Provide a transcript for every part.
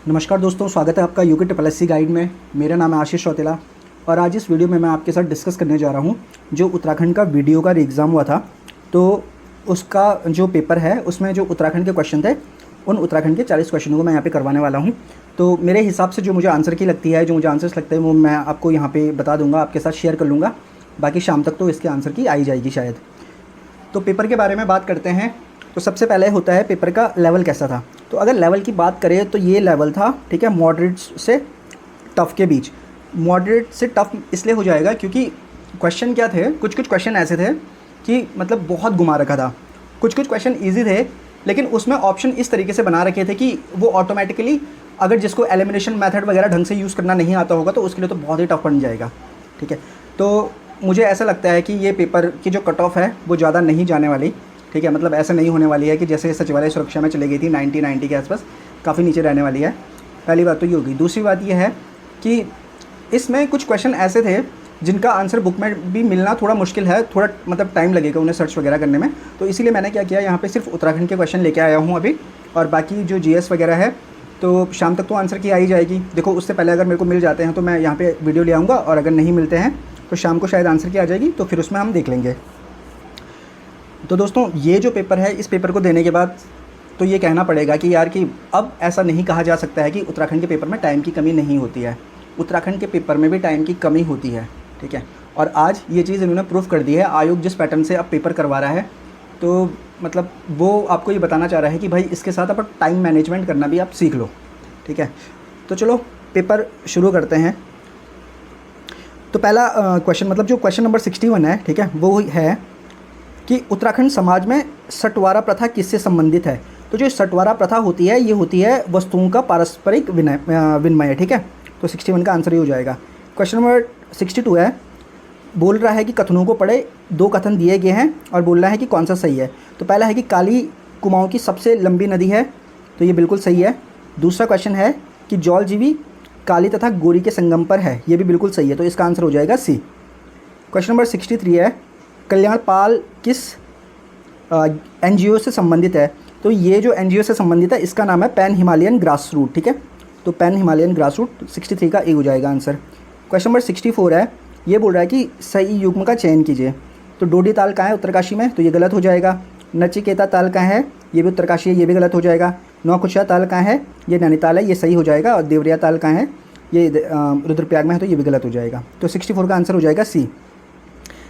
नमस्कार दोस्तों, स्वागत है आपका यूके ट्रिपल एससी गाइड में। मेरा नाम है आशीष चौतेला और आज इस वीडियो में मैं आपके साथ डिस्कस करने जा रहा हूं जो उत्तराखंड का वीडियो का एग्ज़ाम हुआ था। तो उसका जो पेपर है उसमें जो उत्तराखंड के क्वेश्चन थे, उन उत्तराखंड के 40 क्वेश्चनों को मैं यहाँ पे करवाने वाला हूँ। तो मेरे हिसाब से जो मुझे आंसर की लगती है, जो मुझे आंसर्स लगते हैं, वो मैं आपको यहाँ पर बता दूँगा, आपके साथ शेयर कर लूँगा। बाकी शाम तक तो इसके आंसर की आई जाएगी शायद। तो पेपर के बारे में बात करते हैं। तो सबसे पहले होता है पेपर का लेवल कैसा था। तो अगर लेवल की बात करें तो ये लेवल था, ठीक है, मॉडरेट से टफ़ के बीच। मॉडरेट से टफ़ इसलिए हो जाएगा क्योंकि क्वेश्चन क्या थे, कुछ क्वेश्चन ऐसे थे कि मतलब बहुत घुमा रखा था। कुछ क्वेश्चन इजी थे, लेकिन उसमें ऑप्शन इस तरीके से बना रखे थे कि वो ऑटोमेटिकली, अगर जिसको एलिमिनेशन मेथड वगैरह ढंग से यूज़ करना नहीं आता होगा तो उसके लिए तो बहुत ही टफ बन जाएगा। ठीक है, तो मुझे ऐसा लगता है कि ये पेपर की जो कट ऑफ है वो ज़्यादा नहीं जाने वाली। ठीक है, मतलब ऐसा नहीं होने वाली है कि जैसे सचिवालय सुरक्षा में चली गई थी 90 के आसपास, काफ़ी नीचे रहने वाली है। पहली बात तो ये होगी। दूसरी बात ये है कि इसमें कुछ क्वेश्चन ऐसे थे जिनका आंसर बुक में भी मिलना थोड़ा मुश्किल है, थोड़ा मतलब टाइम लगेगा उन्हें सर्च वगैरह करने में। तो इसीलिए मैंने क्या किया, यहाँ पे सिर्फ उत्तराखंड के क्वेश्चन लेके आया हूँ अभी, और बाकी जो जीएस वगैरह है तो शाम तक तो आंसर की आ ही जाएगी। देखो, उससे पहले अगर मेरे को मिल जाते हैं तो मैं यहाँ पे वीडियो ले आऊँगा, और अगर नहीं मिलते हैं तो शाम को शायद आंसर की आ जाएगी, तो फिर उसमें हम देख लेंगे। तो दोस्तों, ये जो पेपर है, इस पेपर को देने के बाद तो ये कहना पड़ेगा कि यार कि अब ऐसा नहीं कहा जा सकता है कि उत्तराखंड के पेपर में टाइम की कमी नहीं होती है। उत्तराखंड के पेपर में भी टाइम की कमी होती है। ठीक है, और आज ये चीज़ इन्होंने प्रूव कर दी है। आयोग जिस पैटर्न से अब पेपर करवा रहा है, तो मतलब वो आपको ये बताना चाह रहा है कि भाई इसके साथ आप टाइम मैनेजमेंट करना भी आप सीख लो। ठीक है, तो चलो पेपर शुरू करते हैं। तो पहला क्वेश्चन, मतलब जो क्वेश्चन नंबर 61 है, ठीक है, वो है कि उत्तराखंड समाज में सटवारा प्रथा किससे संबंधित है। तो जो सटवारा प्रथा होती है, ये होती है वस्तुओं का पारस्परिक विनिमय। ठीक है, तो 61 का आंसर ही हो जाएगा। क्वेश्चन नंबर 62 है, बोल रहा है कि कथनों को पढ़े, 2 कथन दिए गए हैं और बोल रहा है कि कौन सा सही है। तो पहला है कि काली कुमाऊं की सबसे लंबी नदी है, तो ये बिल्कुल सही है। दूसरा क्वेश्चन है कि जौलजीबी काली तथा गोरी के संगम पर है, ये भी बिल्कुल सही है, तो इसका आंसर हो जाएगा सी। क्वेश्चन नंबर 63 है, कल्याणपाल किस एनजीओ से संबंधित है। तो ये जो एनजीओ से संबंधित है इसका नाम है पैन हिमालयन ग्रास रूट। ठीक है, तो पैन हिमालयन ग्रास रूट 63 का ए हो जाएगा आंसर। क्वेश्चन नंबर 64 है, ये बोल रहा है कि सही युग्म का चयन कीजिए। तो डोडी ताल कहाँ है उत्तरकाशी में, तो ये गलत हो जाएगा। नचिकेता ताल कहाँ है, ये भी उत्तरकाशी है, ये भी गलत हो जाएगा। नौकुचिया ताल कहाँ है, ये नैनीताल है, ये सही हो जाएगा। और देवरिया ताल कहाँ है, ये रुद्रप्रयाग में है, तो ये भी गलत हो जाएगा। तो 64 का आंसर हो जाएगा सी।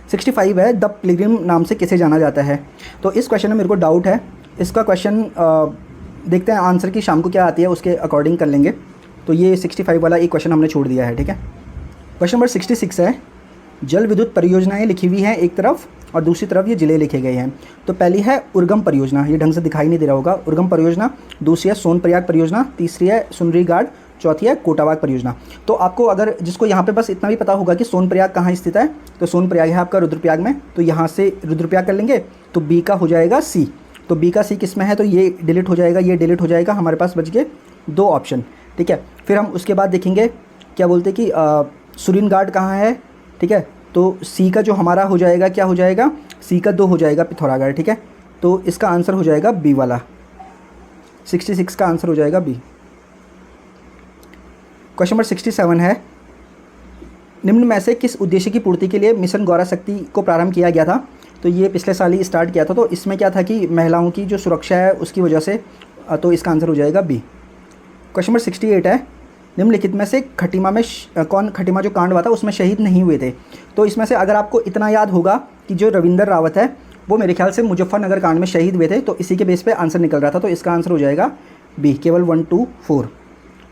65 है, द पिलग्रिम नाम से किसे जाना जाता है। तो इस क्वेश्चन में मेरे को डाउट है। इसका क्वेश्चन देखते हैं आंसर की शाम को क्या आती है, उसके अकॉर्डिंग कर लेंगे। तो ये 65 वाला एक क्वेश्चन हमने छोड़ दिया है। ठीक है, क्वेश्चन नंबर 66 है, जल विद्युत परियोजनाएं लिखी हुई हैं एक तरफ और दूसरी तरफ ये जिले लिखे गए हैं। तो पहली है उर्गम परियोजना, ये ढंग से दिखाई नहीं दे रहा होगा, उर्गम परियोजना। दूसरी है सोनप्रयाग परियोजना। तीसरी है सुनरी घाट। चौथी है कोटावाग परियोजना। तो आपको, अगर जिसको यहाँ पे बस इतना भी पता होगा कि सोनप्रयाग कहाँ स्थित है, तो सोनप्रयाग है आपका रुद्रप्रयाग में, तो यहाँ से रुद्रप्रयाग कर लेंगे, तो बी का हो जाएगा सी। तो बी का सी किस में है, तो ये डिलीट हो जाएगा, ये डिलीट हो जाएगा। हमारे पास बच गए 2 ऑप्शन। ठीक है, फिर हम उसके बाद देखेंगे क्या बोलते कि सुरीन घाट कहाँ है। ठीक है, तो सी का जो हमारा हो जाएगा, क्या हो जाएगा, सी का 2 हो जाएगा पिथौरागढ़। ठीक है, तो इसका आंसर हो जाएगा बी वाला, 66 का आंसर हो जाएगा बी। क्वेश्चन नंबर 67 है, निम्न में से किस उद्देश्य की पूर्ति के लिए मिशन गौरा शक्ति को प्रारंभ किया गया था। तो ये पिछले साल ही स्टार्ट किया था। तो इसमें क्या था कि महिलाओं की जो सुरक्षा है उसकी वजह से, तो इसका आंसर हो जाएगा बी। क्वेश्चन नंबर 68 है, निम्नलिखित में से खटीमा में खटीमा जो कांड हुआ था उसमें शहीद नहीं हुए थे। तो इसमें से अगर आपको इतना याद होगा कि जो रविंदर रावत है वो मेरे ख्याल से मुजफ्फरनगर कांड में शहीद हुए थे, तो इसी के बेस पे आंसर निकल रहा था। तो इसका आंसर हो जाएगा बी, केवल 1, 2, 4।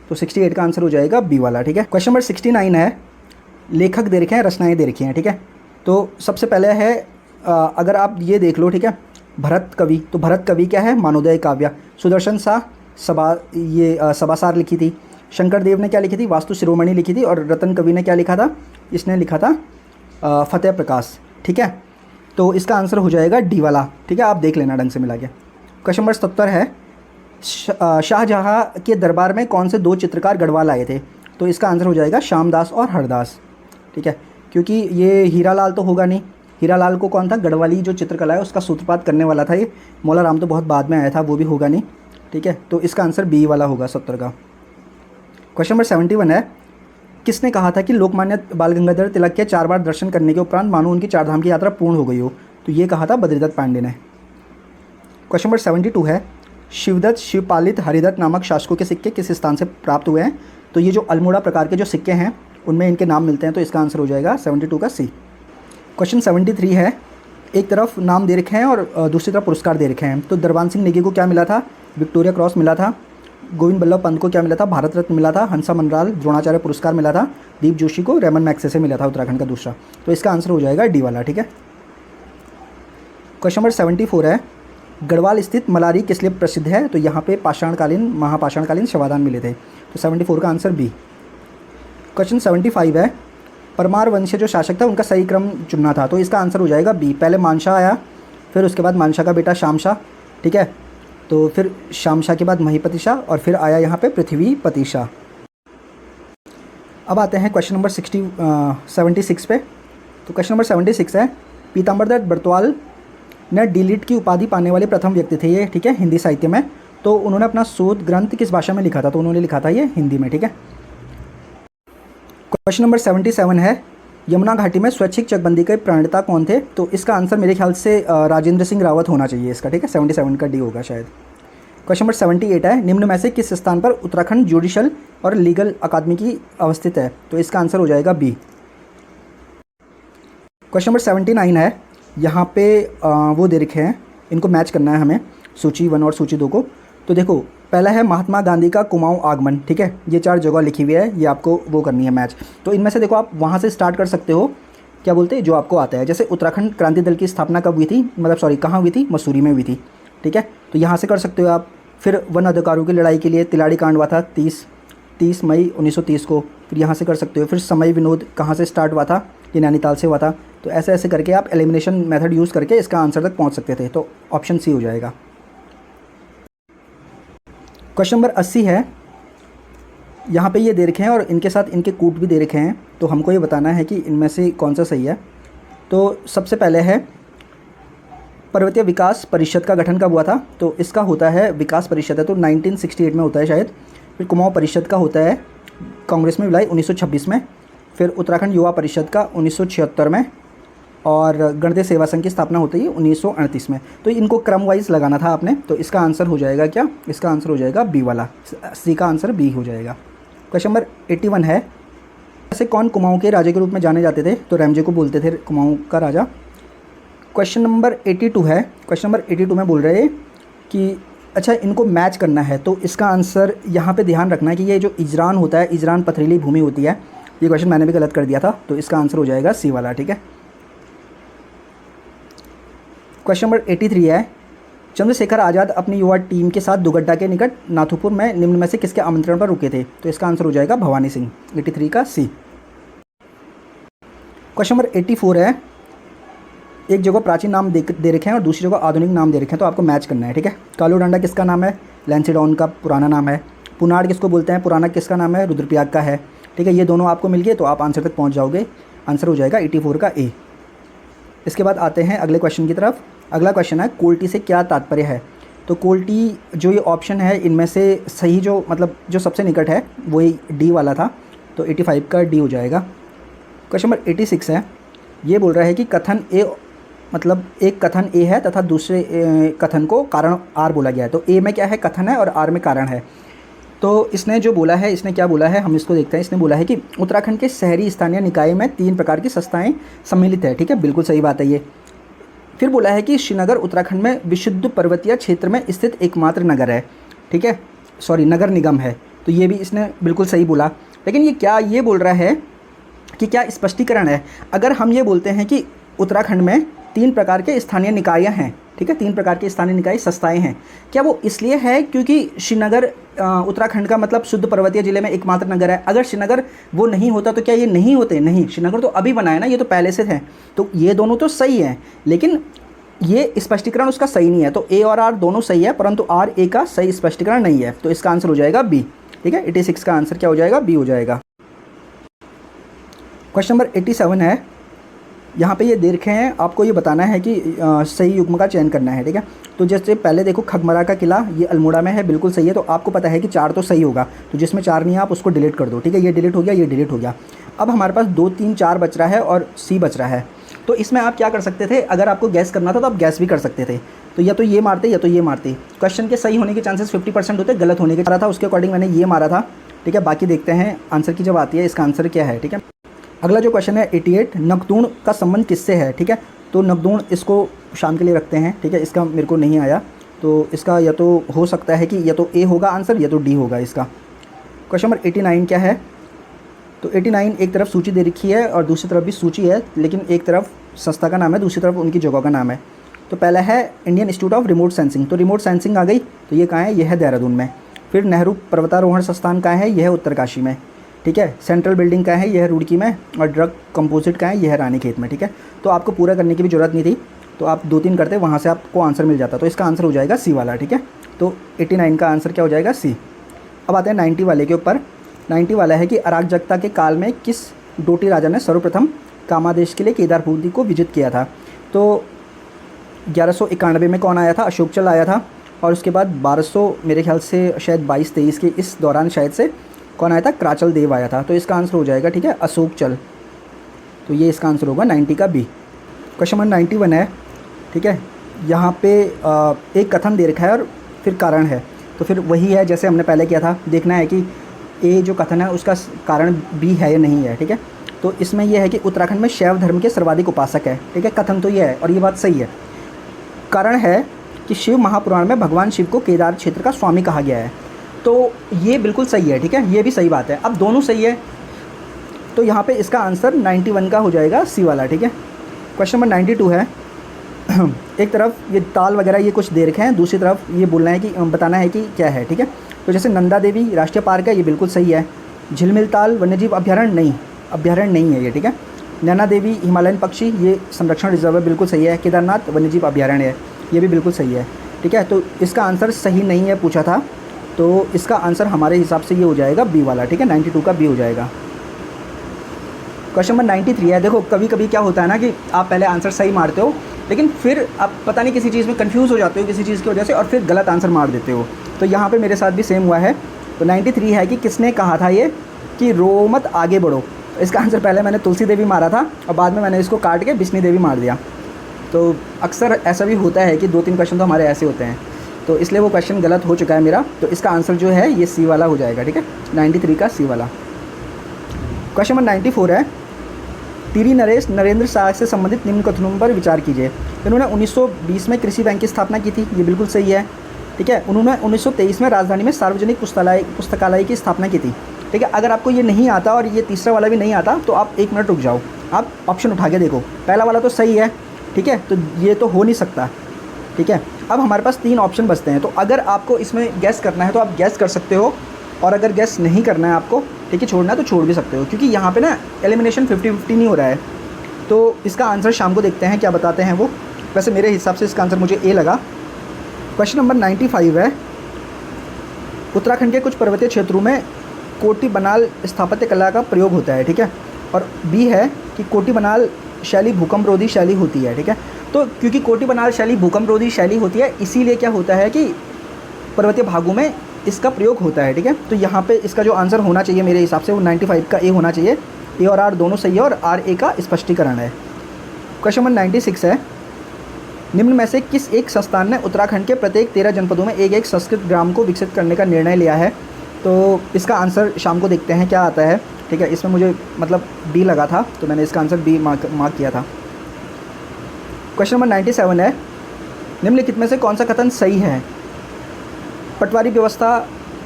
तो 68 का आंसर हो जाएगा बी वाला। ठीक है, क्वेश्चन नंबर 69 है, लेखक दे रखे हैं, रचनाएँ दे रखी हैं। ठीक है, तो सबसे पहले है अगर आप ये देख लो, ठीक है, भरत कवि। तो भरत कवि क्या है, मानोदय काव्य। सुदर्शन शाह सभासार लिखी थी। शंकर देव ने क्या लिखी थी, वास्तु शिरोमणि लिखी थी। और रतन कवि ने क्या लिखा था, इसने लिखा था फतेह प्रकाश। ठीक है, तो इसका आंसर हो जाएगा डी वाला। ठीक है, आप देख लेना ढंग से मिला के। क्वेश्चन नंबर 70 है, शाहजहाँ के दरबार में कौन से 2 चित्रकार गढ़वाल आए थे। तो इसका आंसर हो जाएगा श्यामदास और हरदास। ठीक है, क्योंकि ये हीरालाल तो होगा नहीं। हीरालाल को कौन था, गढ़वाली जो चित्रकला है उसका सूत्रपात करने वाला था ये। मौला राम तो बहुत बाद में आया था, वो भी होगा नहीं। ठीक है, तो इसका आंसर बी वाला होगा 70 का। क्वेश्चन नंबर 71 है, किसने कहा था कि लोकमान्य बाल गंगाधर तिलक के 4 बार दर्शन करने के उपरांत मानो उनकी 4 धाम की यात्रा पूर्ण हो गई हो? तो ये कहा था बद्रीदत्त पांडे ने। क्वेश्चन नंबर 72 है, शिवदत्त शिवपालित हरिदत्त नामक शासकों के सिक्के किस स्थान से प्राप्त हुए हैं? तो ये जो अल्मोड़ा प्रकार के जो सिक्के हैं उनमें इनके नाम मिलते हैं, तो इसका आंसर हो जाएगा 72 का सी। क्वेश्चन 73 है, एक तरफ नाम दे रखे हैं और दूसरी तरफ पुरस्कार दे रखे हैं। तो दरबान सिंह नेगी को क्या मिला था? विक्टोरिया क्रॉस मिला था। गोविंद बल्लभ पंत को क्या मिला था? भारत रत्न मिला था। हंसा मनराल द्रोणाचार्य पुरस्कार मिला था। दीप जोशी को रेमन मैग्सेसे से मिला था, उत्तराखंड का दूसरा। तो इसका आंसर हो जाएगा डी वाला, ठीक है। क्वेश्चन नंबर 74 है, गढ़वाल स्थित मलारी किस लिए प्रसिद्ध है? तो यहाँ पे पाषाणकालीन महापाषाणकालीन शवाधान मिले थे। तो 74 का आंसर बी। क्वेश्चन 75 है, परमार वंश जो शासक था उनका सही क्रम चुनना था। तो इसका आंसर हो जाएगा बी। पहले मानशाह आया, फिर उसके बाद मानशाह का बेटा शामशाह, ठीक है। तो फिर शामशाह के बाद महीपति शाह और फिर आया यहाँ पे पृथ्वीपति शाह। अब आते हैं क्वेश्चन नंबर 76 पे। तो क्वेश्चन नंबर 76 है, पीताम्बरदत्त बर्तवाल ने डीलिट की उपाधि पाने वाले प्रथम व्यक्ति थे ये, ठीक है, हिंदी साहित्य में। तो उन्होंने अपना शोध ग्रंथ किस भाषा में लिखा था? तो उन्होंने लिखा था ये हिंदी में, ठीक है। क्वेश्चन नंबर 77 है, यमुना घाटी में स्वैच्छिक चकबंदी के प्रणेता कौन थे? तो इसका आंसर मेरे ख्याल से राजेंद्र सिंह रावत होना चाहिए इसका, ठीक है। 77 का डी होगा शायद। क्वेश्चन नंबर 78 है, निम्न में से किस स्थान पर उत्तराखंड जुडिशल और लीगल अकादमी की अवस्थित है? तो इसका आंसर हो जाएगा बी। क्वेश्चन नंबर 79 है, यहाँ पे वो दे रखे हैं, इनको मैच करना है हमें, सूची 1 और सूची 2 को। तो देखो, पहला है महात्मा गांधी का कुमाऊं आगमन, ठीक है, ये 4 जगह लिखी हुई है, ये आपको वो करनी है मैच। तो इनमें से देखो आप वहाँ से स्टार्ट कर सकते हो, क्या बोलते हैं, जो आपको आता है। जैसे उत्तराखंड क्रांति दल की स्थापना कब हुई थी, मतलब सॉरी कहाँ हुई थी? मसूरी में हुई थी, ठीक है। तो यहाँ से कर सकते हो आप। फिर वन अधिकारों की लड़ाई के लिए तिलाड़ी कांड हुआ था 30 मई 1930 को, फिर यहाँ से कर सकते हो। फिर समय विनोद कहाँ से स्टार्ट हुआ था? ये नैनीताल से हुआ था। तो ऐसे ऐसे करके आप एलिमिनेशन मेथड यूज़ करके इसका आंसर तक पहुँच सकते थे। तो ऑप्शन सी हो जाएगा। क्वेश्चन नंबर 80 है, यहाँ पे ये दे रखे हैं और इनके साथ इनके कूट भी दे रखे हैं। तो हमको ये बताना है कि इनमें से कौन सा सही है। तो सबसे पहले है, पर्वतीय विकास परिषद का गठन कब हुआ था? तो इसका होता है, विकास परिषद है तो 1968 में होता है शायद। फिर कुमाऊं परिषद का होता है कांग्रेस में विलय 1926 में। फिर उत्तराखंड युवा परिषद का 1976 में। और गणतंत्र सेवा संघ की स्थापना होती है 1938 में। तो इनको क्रम वाइज लगाना था आपने। तो इसका आंसर हो जाएगा क्या? इसका आंसर हो जाएगा बी वाला, सी का आंसर बी हो जाएगा। क्वेश्चन नंबर 81 है, ऐसे कौन कुमाऊं के राजा के रूप में जाने जाते थे? तो रेमजे को बोलते थे कुमाऊं का राजा। क्वेश्चन नंबर 82 है, क्वेश्चन नंबर 82 में बोल रहे हैं कि अच्छा इनको मैच करना है। तो इसका आंसर यहाँ पे ध्यान रखना है कि ये जो इजरान होता है, इजरान पथरीली भूमि होती है। ये क्वेश्चन मैंने भी गलत कर दिया था, तो इसका आंसर हो जाएगा सी वाला, ठीक है। क्वेश्चन नंबर 83 है, चंद्रशेखर आज़ाद अपनी युवा टीम के साथ दुगड्डा के निकट नाथुपुर में निम्न में से किसके आमंत्रण पर रुके थे? तो इसका आंसर हो जाएगा भवानी सिंह, 83 का सी। क्वेश्चन नंबर 84 है, एक जगह प्राचीन नाम दे रखे हैं और दूसरी जगह आधुनिक नाम दे रखे हैं, तो आपको मैच करना है, ठीक है। कालू डांडा किसका नाम है? लैंसीडॉन का पुराना नाम है। पुनाड़ किसको बोलते हैं? पुराना किसका नाम है? रुद्रप्रयाग का है, ठीक है। ये दोनों आपको मिल गए तो आप आंसर तक पहुंच जाओगे। आंसर हो जाएगा 84 का ए। इसके बाद आते हैं अगले क्वेश्चन की तरफ। अगला क्वेश्चन है, कोल्टी से क्या तात्पर्य है? तो कोल्टी जो ये ऑप्शन है इनमें से सही जो मतलब जो सबसे निकट है वही डी वाला था, तो 85 का डी हो जाएगा। क्वेश्चन नंबर 86 है, ये बोल रहा है कि कथन ए मतलब एक कथन ए है तथा दूसरे कथन को कारण आर बोला गया है। तो ए में क्या है? कथन है और आर में कारण है। तो इसने जो बोला है, इसने क्या बोला है हम इसको देखते हैं। इसने बोला है कि उत्तराखंड के शहरी स्थानीय निकाय में 3 प्रकार की संस्थाएं सम्मिलित है, ठीक है, बिल्कुल सही बात है ये। फिर बोला है कि श्रीनगर उत्तराखंड में विशुद्ध पर्वतीय क्षेत्र में स्थित एकमात्र नगर है, ठीक है, सॉरी नगर निगम है। तो ये भी इसने बिल्कुल सही बोला। लेकिन ये क्या ये बोल रहा है कि क्या स्पष्टीकरण है? अगर हम ये बोलते हैं कि उत्तराखंड में 3 प्रकार के स्थानीय निकाय हैं, ठीक है, 3 प्रकार के स्थानीय निकाय संस्थाएं हैं, क्या वो इसलिए है क्योंकि श्रीनगर उत्तराखंड का मतलब शुद्ध पर्वतीय जिले में एकमात्र नगर है? अगर श्रीनगर वो नहीं होता तो क्या ये नहीं होते? नहीं, श्रीनगर तो अभी बना है ना, ये तो पहले से थे। तो ये दोनों तो सही हैं, लेकिन ये स्पष्टीकरण उसका सही नहीं है। तो ए और आर दोनों सही है, परंतु आर ए का सही स्पष्टीकरण नहीं है। तो इसका आंसर हो जाएगा बी, ठीक है। 86 का आंसर क्या हो जाएगा? बी हो जाएगा। क्वेश्चन नंबर 87 है, यहाँ पे ये दे रखे हैं, आपको ये बताना है कि सही युग्म का चयन करना है, ठीक है। तो जैसे पहले देखो खगमरा का किला ये अल्मोड़ा में है, बिल्कुल सही है। तो आपको पता है कि 4 तो सही होगा, तो जिसमें 4 नहीं है आप उसको डिलीट कर दो, ठीक है। ये डिलीट हो गया, ये डिलीट हो गया। अब हमारे पास 2, 3, 4 बच रहा है और सी बच रहा है। तो इसमें आप क्या कर सकते थे, अगर आपको गैस करना था तो आप गैस भी कर सकते थे। तो या तो ये मारते या तो ये मारते। क्वेश्चन के सही होने के चांसेस 50% होते, गलत होने के मारा था उसके अकॉर्डिंग मैंने ये मारा था, ठीक है। बाकी देखते हैं आंसर की जब आती है इसका आंसर क्या है, ठीक है। अगला जो क्वेश्चन है 88, नकदूण का संबंध किससे है, ठीक है। तो नकदूण इसको शाम के लिए रखते हैं, ठीक है। इसका मेरे को नहीं आया, तो इसका या तो हो सकता है कि या तो ए होगा आंसर या तो डी होगा इसका। क्वेश्चन नंबर 89 क्या है, तो 89 एक तरफ सूची दे रखी है और दूसरी तरफ भी सूची है, लेकिन एक तरफ संस्था का नाम है, दूसरी तरफ उनकी जगह का नाम है। तो पहला है Indian institute of remote sensing, तो रिमोट सेंसिंग आ गई, तो ये कहाँ है, ये है देहरादून में। फिर नेहरू पर्वतारोहण संस्थान कहाँ है, यह है उत्तरकाशी में, ठीक है। सेंट्रल बिल्डिंग कहाँ है, यह है रुड़की में। और ड्रग कंपोजिट कहाँ है, यह है रानीखेत में, ठीक है। तो आपको पूरा करने की भी जरूरत नहीं थी, तो आप 2-3 करते, वहाँ से आपको आंसर मिल जाता। तो इसका आंसर हो जाएगा सी वाला, ठीक है। तो 89 का आंसर क्या हो जाएगा, सी। अब आते हैं 90 वाले के ऊपर। 90 वाला है कि अराजकता के काल में किस डोटी राजा ने सर्वप्रथम कामादेश के लिए केदारपुरी को विजित किया था। तो 1191 में कौन आया था, अशोक चल आया था। और उसके बाद 1200 मेरे ख्याल से शायद 22-23 के इस दौरान शायद से कौन आया था, कराचल देव आया था। तो इसका आंसर हो जाएगा, ठीक है, अशोक चल। तो ये इसका आंसर होगा 90 का बी। क्वेश्चन नंबर 91 है, ठीक है। यहाँ पे एक कथन दे रखा है और फिर कारण है, तो फिर वही है जैसे हमने पहले किया था, देखना है कि ए जो कथन है उसका कारण बी है या नहीं है, ठीक है। तो इसमें यह है कि उत्तराखंड में शैव धर्म के सर्वाधिक उपासक है, ठीक है। कथन तो ये है और ये बात सही है। कारण है कि शिव महापुराण में भगवान शिव को केदार क्षेत्र का स्वामी कहा गया है, तो ये बिल्कुल सही है, ठीक है। ये भी सही बात है, अब दोनों सही है, तो यहाँ पे इसका आंसर 91 का हो जाएगा, सी वाला, ठीक है। क्वेश्चन नंबर 92 है। एक तरफ ये ताल वगैरह ये कुछ दे रखे हैं, दूसरी तरफ ये बोलना है कि बताना है कि क्या है, ठीक है। तो जैसे नंदा देवी राष्ट्रीय पार्क है, ये बिल्कुल सही है। झिलमिल ताल वन्यजीव अभ्यारण्य नहीं, अभ्यारण्य नहीं है ये, ठीक है। नैना देवी हिमालयन पक्षी ये संरक्षण रिजर्व है, बिल्कुल सही है। केदारनाथ वन्यजीव अभ्यारण्य है, ये भी बिल्कुल सही है, ठीक है। तो इसका आंसर सही नहीं है पूछा था, तो इसका आंसर हमारे हिसाब से ये हो जाएगा बी वाला, ठीक है। 92 का बी हो जाएगा। क्वेश्चन नंबर 93 है। देखो कभी कभी क्या होता है ना कि आप पहले आंसर सही मारते हो, लेकिन फिर आप पता नहीं किसी चीज़ में कंफ्यूज हो जाते हो किसी चीज़ की वजह से, और फिर गलत आंसर मार देते हो। तो यहाँ पे मेरे साथ भी सेम हुआ है। तो 93 है कि किसने कहा था ये कि रो मत आगे बढ़ो। तो इसका आंसर पहले मैंने तुलसी देवी मारा था और बाद में मैंने इसको काट के बिश्नी देवी मार दिया। तो अक्सर ऐसा भी होता है कि 2-3 क्वेश्चन तो हमारे ऐसे होते हैं, तो इसलिए वो क्वेश्चन गलत हो चुका है मेरा। तो इसका आंसर जो है ये सी वाला हो जाएगा, ठीक है। 93 का सी वाला। क्वेश्चन नंबर 94 है। टीरी नरेश नरेंद्र शाह से संबंधित निम्न कथनों पर विचार कीजिए। इन्होंने 1920 में कृषि बैंक की स्थापना की थी, ये बिल्कुल सही है, ठीक है। उन्होंने 1923 में राजधानी में सार्वजनिक पुस्तकालय की स्थापना की थी, ठीक है। अगर आपको ये नहीं आता और ये तीसरा वाला भी नहीं आता तो आप 1 मिनट रुक जाओ, आप ऑप्शन उठा के देखो। पहला वाला तो सही है, ठीक है, तो ये तो हो नहीं सकता, ठीक है। अब हमारे पास 3 ऑप्शन बचते हैं, तो अगर आपको इसमें गैस करना है तो आप गैस कर सकते हो, और अगर गैस नहीं करना है आपको, ठीक है, छोड़ना है तो छोड़ भी सकते हो, क्योंकि यहाँ पे ना एलिमिनेशन 50-50 नहीं हो रहा है। तो इसका आंसर शाम को देखते हैं क्या बताते हैं वो। वैसे मेरे हिसाब से इसका आंसर मुझे ए लगा। क्वेश्चन नंबर 95 है। उत्तराखंड के कुछ पर्वतीय क्षेत्रों में कोटी बनाल स्थापत्य कला का प्रयोग होता है, ठीक है। और बी है कि कोटी बनाल शैली भूकंप रोधी शैली होती है, ठीक है। तो क्योंकि कोटी बनाल शैली भूकंप रोधी शैली होती है, इसीलिए क्या होता है कि पर्वतीय भागों में इसका प्रयोग होता है, ठीक है। तो यहाँ पे इसका जो आंसर होना चाहिए मेरे हिसाब से वो 95 का ए होना चाहिए। ए और आर दोनों सही है और आर ए का स्पष्टीकरण है। क्वेश्चन नंबर 96 है। निम्न में से किस एक संस्थान ने उत्तराखंड के प्रत्येक 13 जनपदों में एक संस्कृत ग्राम को विकसित करने का निर्णय लिया है। तो इसका आंसर शाम को देखते हैं क्या आता है, ठीक है। इसमें मुझे मतलब बी लगा था, तो मैंने इसका आंसर बी मार्क किया था। क्वेश्चन नंबर 97 है। निम्नलिखित में से कौन सा कथन सही है। पटवारी व्यवस्था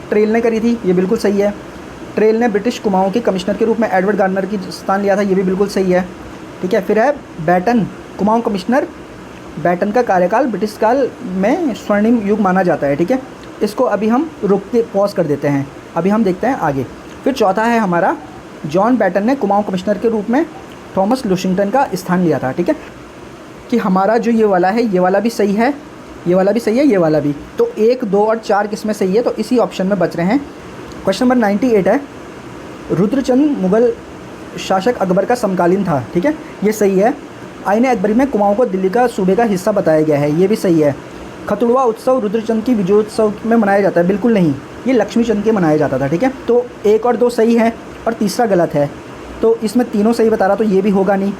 ट्रेल ने करी थी, ये बिल्कुल सही है। ट्रेल ने ब्रिटिश कुमाऊं के कमिश्नर के रूप में एडवर्ड गार्डनर की स्थान लिया था, ये भी बिल्कुल सही है, ठीक है। फिर है बैटन, कुमाऊं कमिश्नर बैटन का कार्यकाल ब्रिटिश काल में स्वर्णिम युग माना जाता है, ठीक है। इसको अभी हम रुक के पॉज कर देते हैं, अभी हम देखते हैं आगे। फिर चौथा है हमारा, जॉन बैटन ने कुमाऊं कमिश्नर के रूप में थॉमस लुशिंगटन का स्थान लिया था, ठीक है। कि हमारा जो ये वाला है, ये वाला भी सही है, ये वाला भी सही है, ये वाला भी। तो 1, 2 और 4 किसमें सही है, तो इसी ऑप्शन में बच रहे हैं। क्वेश्चन नंबर 98 है। रुद्रचंद मुगल शासक अकबर का समकालीन था, ठीक है, ये सही है। आईने अकबरी में कुमाऊँ को दिल्ली का सूबे का हिस्सा बताया गया है, ये भी सही है। खतुड़वा उत्सव रुद्रचंद की विजयोत्सव में मनाया जाता है, बिल्कुल नहीं, ये लक्ष्मी चंद के मनाया जाता था, ठीक है। तो 1 और 2 सही है और तीसरा गलत है। तो इसमें तीनों सही बता रहा तो ये भी होगा नहीं,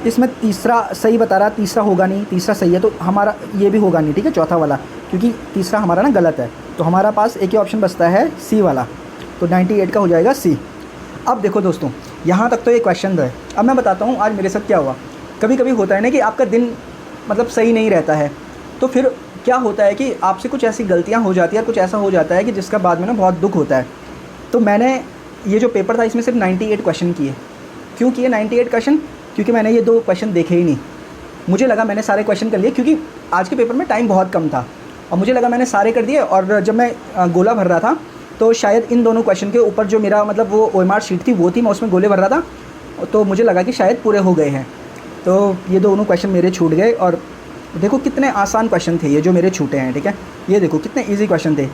इसमें तीसरा सही बता रहा, तीसरा होगा नहीं, तीसरा सही है तो हमारा ये भी होगा नहीं, ठीक है, चौथा वाला, क्योंकि तीसरा हमारा ना गलत है। तो हमारा पास एक ही ऑप्शन बचता है सी वाला, तो 98 का हो जाएगा सी। अब देखो दोस्तों, यहाँ तक तो ये क्वेश्चन है। अब मैं बताता हूँ आज मेरे साथ क्या हुआ। कभी कभी होता है ना कि आपका दिन मतलब सही नहीं रहता है, तो फिर क्या होता है कि आपसे कुछ ऐसी गलतियाँ हो जाती है और कुछ ऐसा हो जाता है कि जिसका बाद में ना बहुत दुख होता है। तो मैंने ये जो पेपर था इसमें सिर्फ 98 क्वेश्चन किए। क्यों किए 98 क्वेश्चन? क्योंकि मैंने ये 2 क्वेश्चन देखे ही नहीं। मुझे लगा मैंने सारे क्वेश्चन कर लिए, क्योंकि आज के पेपर में टाइम बहुत कम था और मुझे लगा मैंने सारे कर दिए। और जब मैं गोला भर रहा था तो शायद इन दोनों क्वेश्चन के ऊपर जो मेरा मतलब वो OMR शीट थी वो थी, मैं उसमें गोले भर रहा था, तो मुझे लगा कि शायद पूरे हो गए हैं। तो ये दोनों क्वेश्चन मेरे छूट गए। और देखो कितने आसान क्वेश्चन थे ये जो मेरे छूटे हैं, ठीक है। ये देखो कितने ईजी क्वेश्चन थे।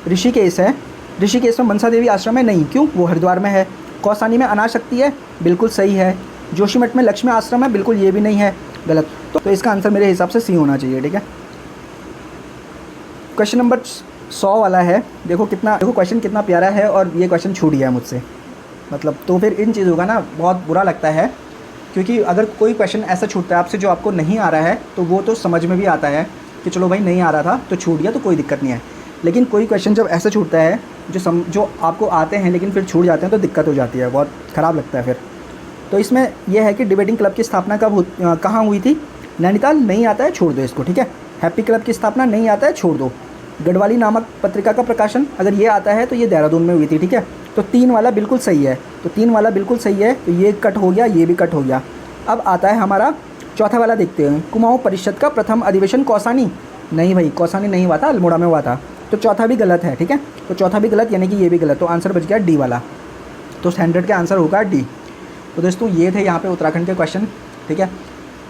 ऋषिकेश है, ऋषिकेश में मनसा देवी आश्रम है, नहीं, क्यों, वो हरिद्वार में है। कौसानी में अनाशक्ति है, बिल्कुल सही है। जोशीमठ में लक्ष्मी आश्रम है, बिल्कुल ये भी नहीं है, गलत। तो इसका आंसर मेरे हिसाब से सी होना चाहिए, ठीक है। क्वेश्चन नंबर 100 वाला है, देखो क्वेश्चन कितना प्यारा है और ये क्वेश्चन छूट गया मुझसे, मतलब तो फिर इन चीज़ों का ना बहुत बुरा लगता है। क्योंकि अगर कोई क्वेश्चन ऐसा छूटता है आपसे जो आपको नहीं आ रहा है, तो वो तो समझ में भी आता है कि चलो भाई नहीं आ रहा था तो छूट गया तो कोई दिक्कत नहीं है। लेकिन कोई क्वेश्चन जब ऐसा छूटता है जो आपको आते हैं लेकिन फिर छूट जाते हैं, तो दिक्कत हो जाती है, बहुत ख़राब लगता है फिर। तो इसमें यह है कि डिबेटिंग क्लब की स्थापना कहाँ हुई थी? नैनीताल, नहीं आता है, छोड़ दो इसको, ठीक है। हैप्पी क्लब की स्थापना नहीं आता है, छोड़ दो। गढ़वाली नामक पत्रिका का प्रकाशन, अगर ये आता है तो ये देहरादून में हुई थी, ठीक है। तो 3 वाला बिल्कुल सही है, तो 3 वाला बिल्कुल सही है, तो ये कट हो गया, ये भी कट हो गया। अब आता है हमारा चौथा वाला, देखते हैं। कुमाऊँ परिषद का प्रथम अधिवेशन कौसानी, नहीं भाई, कौसानी नहीं हुआ था, अल्मोड़ा में हुआ था। तो चौथा भी गलत है, ठीक है। तो चौथा भी गलत, यानी कि ये भी गलत, तो आंसर बच गया डी वाला। तो 100 का आंसर होगा डी। तो दोस्तों ये थे यहाँ पे उत्तराखंड के क्वेश्चन, ठीक है।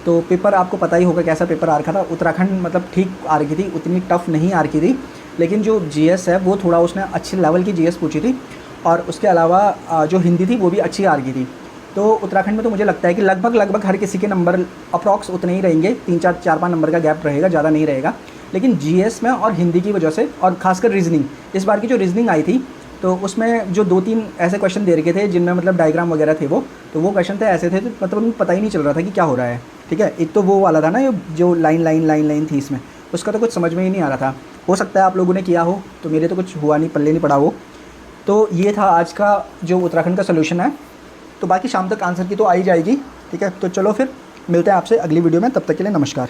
तो पेपर आपको पता ही होगा कैसा पेपर आ रखा था। उत्तराखंड मतलब ठीक आ रखी थी, उतनी टफ नहीं आ रखी थी, लेकिन जो GS है वो थोड़ा उसने अच्छे लेवल की GS पूछी थी, और उसके अलावा जो हिंदी थी वो भी अच्छी आ रही थी। तो उत्तराखंड में तो मुझे लगता है कि लगभग हर किसी के नंबर अप्रॉक्स उतने ही रहेंगे, 3-4-5 नंबर का गैप रहेगा, ज़्यादा नहीं रहेगा। लेकिन GS में और हिंदी की वजह से, और खासकर रीजनिंग, इस बार की जो रीजनिंग आई थी तो उसमें जो 2-3 ऐसे क्वेश्चन दे रखे थे जिनमें मतलब डायग्राम वगैरह थे, तो वो क्वेश्चन थे ऐसे थे, तो मतलब पता ही नहीं चल रहा था कि क्या हो रहा है, ठीक है। एक तो वो वाला था ना जो लाइन थी इसमें, उसका तो कुछ समझ में ही नहीं आ रहा था। हो सकता है आप लोगों ने किया हो, तो मेरे तो कुछ हुआ नहीं, पल्ले नहीं पड़ा वो। तो ये था आज का जो उत्तराखंड का सोल्यूशन है। तो बाकी शाम तक आंसर की तो आ ही जाएगी, ठीक है। तो चलो फिर मिलते हैं आपसे अगली वीडियो में, तब तक के लिए नमस्कार।